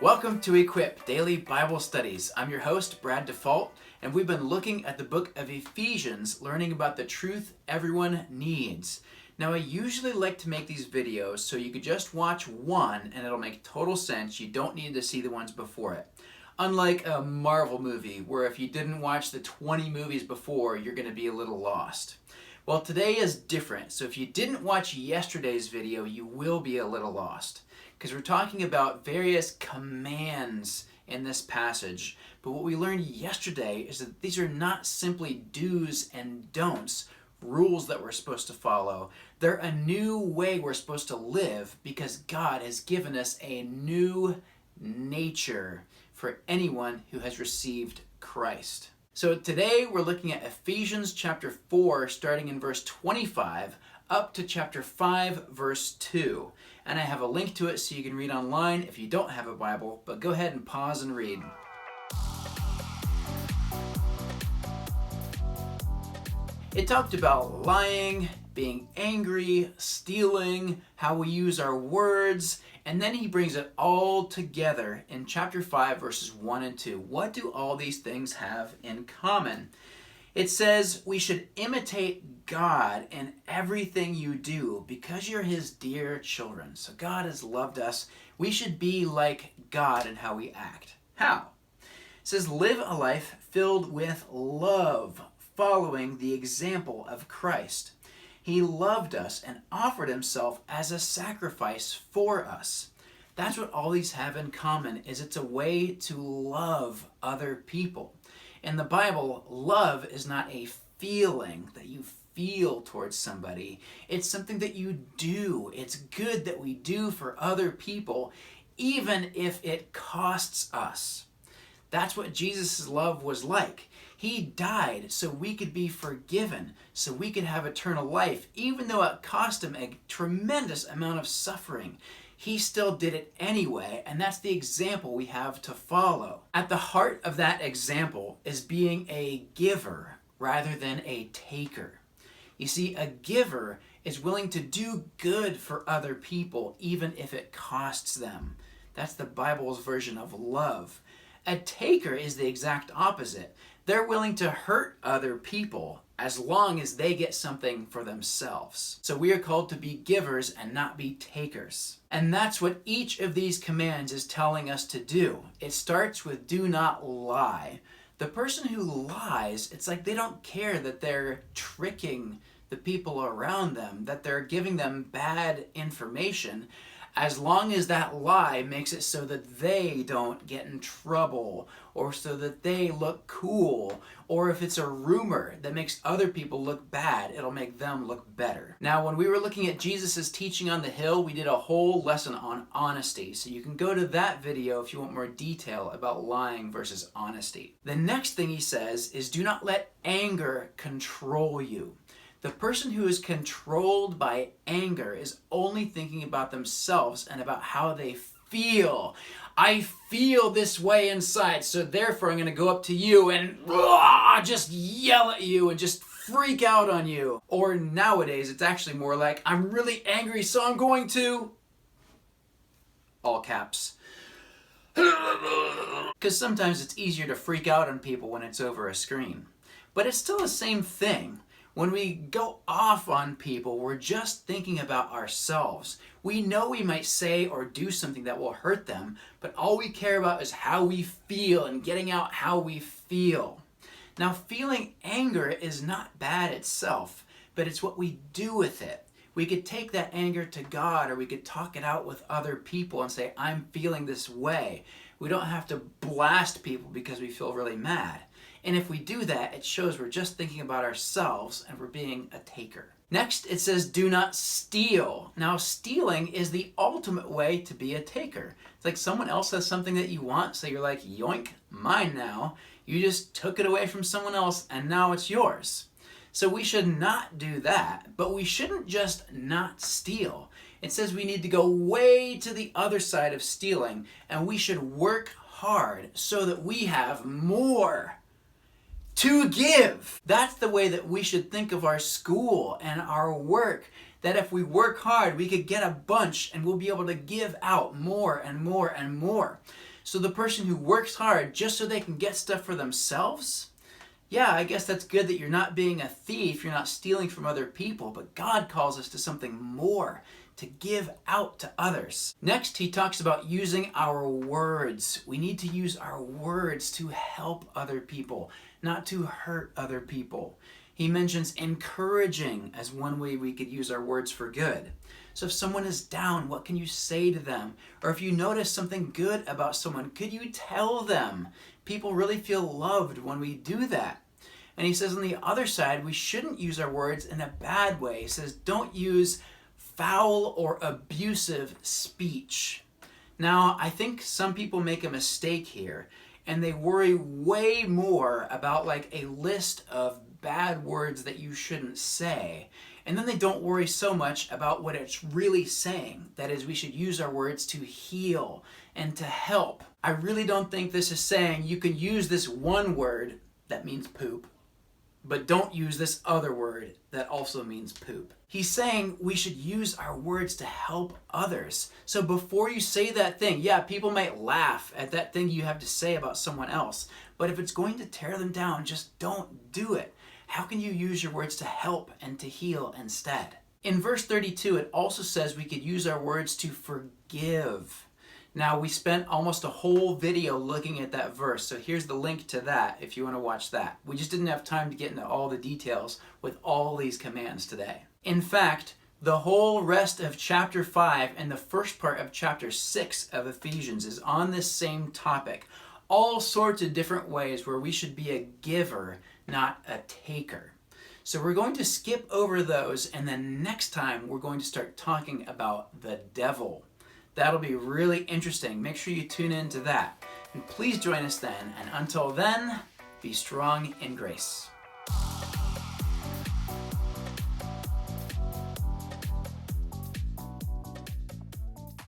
Welcome to Equip Daily Bible Studies. I'm your host, Brad DuFault, and we've been looking at the book of Ephesians, learning about the truth everyone needs. Now, I usually like to make these videos so you could just watch one and it'll make total sense. You don't need to see the ones before it. Unlike a Marvel movie, where if you didn't watch the 20 movies before, you're going to be a little lost. Well, today is different, so if you didn't watch yesterday's video, you will be a little lost. Because we're talking about various commands in this passage. But what we learned yesterday is that these are not simply do's and don'ts, rules that we're supposed to follow. They're a new way we're supposed to live because God has given us a new nature for anyone who has received Christ. So today we're looking at Ephesians chapter 4, starting in verse 25, up to chapter 5, verse 2. And I have a link to it so you can read online if you don't have a Bible, but go ahead and pause and read. It talked about lying, being angry, stealing, how we use our words, and then he brings it all together in chapter 5, verses 1 and 2. What do all these things have in common? It says we should imitate God in everything you do because you're his dear children. So God has loved us. We should be like God in how we act. How? It says live a life filled with love, following the example of Christ. He loved us and offered himself as a sacrifice for us. That's what all these have in common, is it's a way to love other people. In the Bible, love is not a feeling that you feel towards somebody. It's something that you do. It's good that we do for other people, even if it costs us. That's what Jesus' love was like. He died so we could be forgiven, so we could have eternal life, even though it cost him a tremendous amount of suffering. He still did it anyway, and that's the example we have to follow. At the heart of that example is being a giver rather than a taker. You see, a giver is willing to do good for other people, even if it costs them. That's the Bible's version of love. A taker is the exact opposite. They're willing to hurt other people as long as they get something for themselves. So we are called to be givers and not be takers. And that's what each of these commands is telling us to do. It starts with do not lie. The person who lies, it's like they don't care that they're tricking the people around them, that they're giving them bad information, as long as that lie makes it so that they don't get in trouble, or so that they look cool, or if it's a rumor that makes other people look bad, it'll make them look better. Now, when we were looking at Jesus' teaching on the hill, we did a whole lesson on honesty, so you can go to that video if you want more detail about lying versus honesty. The next thing he says is do not let anger control you. The person who is controlled by anger is only thinking about themselves and about how they feel. I feel this way inside, so therefore I'm going to go up to you and just yell at you and just freak out on you. Or nowadays, it's actually more like, I'm really angry, so I'm going to... all caps. Because sometimes it's easier to freak out on people when it's over a screen. But it's still the same thing. When we go off on people, we're just thinking about ourselves. We know we might say or do something that will hurt them, but all we care about is how we feel and getting out how we feel. Now, feeling anger is not bad itself, but it's what we do with it. We could take that anger to God, or we could talk it out with other people and say, I'm feeling this way. We don't have to blast people because we feel really mad. And if we do that, it shows we're just thinking about ourselves and we're being a taker. Next, it says, do not steal. Now, stealing is the ultimate way to be a taker. It's like someone else has something that you want, so you're like, yoink, mine now. You just took it away from someone else, and now it's yours. So we should not do that, but we shouldn't just not steal. It says we need to go way to the other side of stealing, and we should work hard so that we have more to give. That's the way that we should think of our school and our work. That if we work hard, we could get a bunch and we'll be able to give out more and more and more. So the person who works hard just so they can get stuff for themselves, yeah, I guess that's good that you're not being a thief, you're not stealing from other people, but God calls us to something more, to give out to others. Next, he talks about using our words. We need to use our words to help other people, not to hurt other people. He mentions encouraging as one way we could use our words for good. So if someone is down, what can you say to them? Or if you notice something good about someone, could you tell them? People really feel loved when we do that. And he says on the other side, we shouldn't use our words in a bad way. He says don't use foul or abusive speech. Now, I think some people make a mistake here, and they worry way more about like a list of bad words that you shouldn't say. And then they don't worry so much about what it's really saying. That is, we should use our words to heal and to help. I really don't think this is saying you can use this one word that means poop, but don't use this other word that also means poop. He's saying we should use our words to help others. So before you say that thing, yeah, people might laugh at that thing you have to say about someone else, but if it's going to tear them down, just don't do it. How can you use your words to help and to heal instead? In verse 32, it also says we could use our words to forgive. Now, we spent almost a whole video looking at that verse, so here's the link to that if you want to watch that. We just didn't have time to get into all the details with all these commands today. In fact, the whole rest of chapter 5 and the first part of chapter 6 of Ephesians is on this same topic. All sorts of different ways where we should be a giver, not a taker. So we're going to skip over those, and then next time we're going to start talking about the devil. That'll be really interesting. Make sure you tune in to that. And please join us then. And until then, be strong in grace.